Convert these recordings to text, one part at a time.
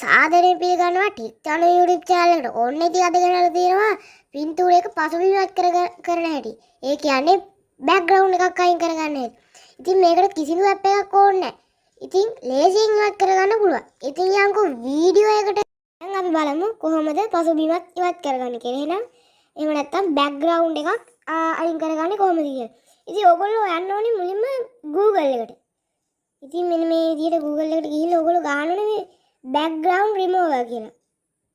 සාදරයෙන් පිළිගන්නවා ටික් channel YouTube channel එකට. ඔන්න ඉතින් අද ගෙනල්ලා තියෙනවා පින්තූරයක පසුබිමක් කරන හැටි. ඒ කියන්නේ background එකක් අයින් කරගන්න හැටි. ඉතින් මේකට කිසිදු app එකක් ඕනේ නැහැ. ඉතින් ලේසියෙන් ඉවත් කරගන්න පුළුවන්. ඉතින් යන්කෝ වීඩියෝ එකට දැන් අපි බලමු කොහොමද පසුබිමක් ඉවත් කරගන්නේ කියලා. එහෙම නැත්නම් background එකක් අයින් කරගන්නේ කොහොමද කියලා. ඉතින් ඔයගොල්ලෝ යන්න ඕනේ මුලින්ම Google එකට. ඉතින් මෙන්න මේ විදිහට Google එකට ගිහිල්ලා ඔයගොල්ලෝ ගන්න ඕනේ මේ background remover කියලා.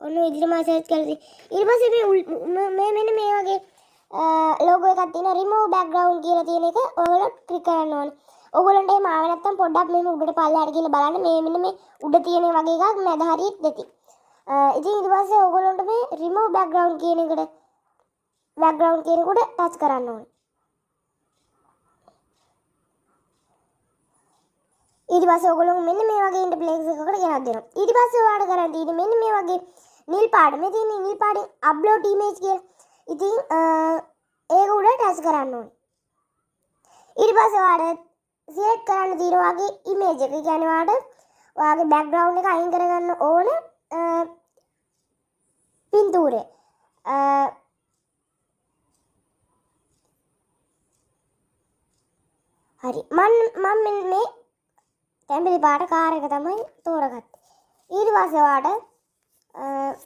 ඔන්න විදිහට මම සර්ච් කරලා ඊට පස්සේ මේ මෙන්න මේ වගේ logo එකක් තියෙනවා remove background කියලා තියෙන එක ඔයගොල්ලෝ ක්ලික් කරන්න ඕනේ. ඔයගොල්ලන්ට එහෙම ආව නැත්නම් පොඩ්ඩක් මෙහෙම උඩට පල්ලෙහාට ගිහලා බලන්න මේ මෙන්න මේ උඩ තියෙන වගේ එකක් මැද හරියට දෙති. ඉතින් ඊට පස්සේ ඔයගොල්ලන්ට මේ remove background කියන එකට background කියන එකට ටච් කරන්න ඕනේ. ඊට පස්සේ ඔයගොල්ලෝ මෙන්න මේ වගේ ඉන්ටර්ප්ලේස් එකකට ගෙනත් දෙනවා. ඊට පස්සේ ඔයාලට කරන්න තියෙන්නේ මෙන්න මේ වගේ නිල් පාට. මේ තියෙන්නේ නිල් පාටෙන් අප්ලෝඩ් ඉමේජ් කියලා. ඉතින් ඒක උඩ ටච් කරන්න ඕනේ. ඊට පස්සේ ඔයාලට සිලෙක්ට් කරන්න තියෙන වගේ ඉමේජ් එක. ඒ කියන්නේ ඔයාගේ බෑග්ග්‍රවුන්ඩ් එක අයින් කරගන්න ඕන පින්තූරය. හරි. මම මේ තැඹිලි පාට කාර් එක තමයි තෝරගත්තේ. ඊට පස්සේ ඔයාලට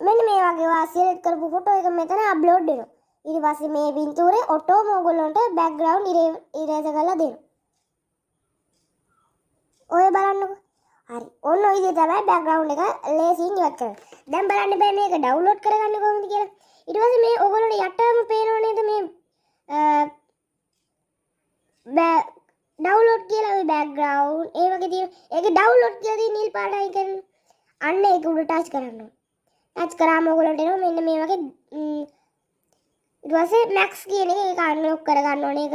මෙන්න මේ වගේ ඔයා සිලෙක්ට් කරපු ෆොටෝ එක මෙතන අප්ලෝඩ් වෙනවා. ඊට පස්සේ මේ පින්තූරේ ඔටෝම ඔයගොල්ලන්ට බෑග්ග්‍රවුන්ඩ් ඉරේස් කරලා දෙනවා. ඔය බලන්නකෝ. හරි. ඔන්න ඔය විදිහට තමයි බෑග්ග්‍රවුන්ඩ් එක ලේසියෙන් ඉවත් කරන්නේ. දැන් බලන්න බෑ මේක ඩවුන්ලෝඩ් කරගන්නේ කොහොමද කියලා. ඊට පස්සේ මේ ඔයගොල්ලන්ට යටම පේනව නේද මේ ඩවුන්ලෝඩ් කියලා ওই බෑග්ග්‍රවුන්ඩ් ඒ වගේ තියෙන. ඒකේ ඩවුන්ලෝඩ් කියලා තියෙන නිල් පාට අයින් කරන්න. අන්න ඒක උඩ ටච් කරන්න ඕනේ. ටච් කරාම ඔයගොල්ලන්ට එනවා මෙන්න මේ වගේ ඊට පස්සේ මැක්ස් කියන එක ඒක අන්ලොක් කරගන්න ඕනේ. ඒක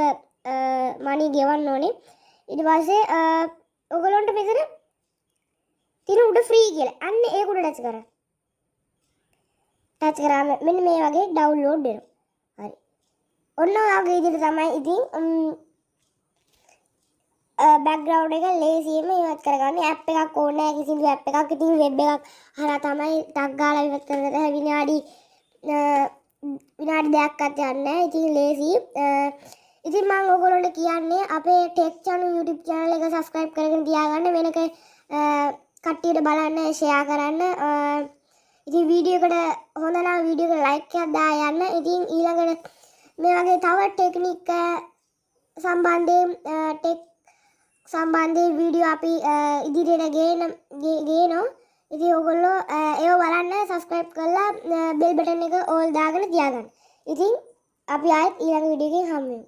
මනි ගෙවන්න ඕනේ. ඊට පස්සේ ඔයගොල්ලන්ට මෙතන තියෙන උඩ ෆ්‍රී කියලා. අන්න ඒක උඩ ටච් කරන්න. ටච් කරාම මෙන්න මේ වගේ ඩවුන්ලෝඩ් වෙනවා. හරි. ඔන්න ඔය වගේ විදිහට තමයි ඉතින් බෑග්ග්‍රවුන්ඩ් එක ලේසියෙන්ම ඉවත් කරගන්න. ඇප් එකක් ඕනේ නැහැ කිසිදු ඇප් එකක්. ඉතින් වෙබ් එකක් හරහා තමයි ටක් ගාලා ඉවත් කරගන්න. විනාඩි දෙකක්වත් යන්නේ නැහැ. ඉතින් ලේසි. ඉතින් මම ඔයගොල්ලන්ට කියන්නේ අපේ ටෙක් channel YouTube channel එක subscribe කරගෙන තියාගන්න. වෙනක කට්ටියට බලන්න share කරන්න. ඉතින් වීඩියෝ එකට හොඳ නම් වීඩියෝ එකට like එකක් දාලා යන්න. ඉතින් ඊළඟට මේ වගේ තව ටෙක්නික් සම්බන්ධයෙන් වීඩියෝ අපි ඉදිරියට ගේනවා. ඉතින් ඔයගොල්ලෝ ඒව බලන්න subscribe කරලා bell button එක all දාගෙන තියාගන්න. ඉතින් අපි ආයෙත් ඊළඟ වීඩියෝ එකකින් හමු වෙමු.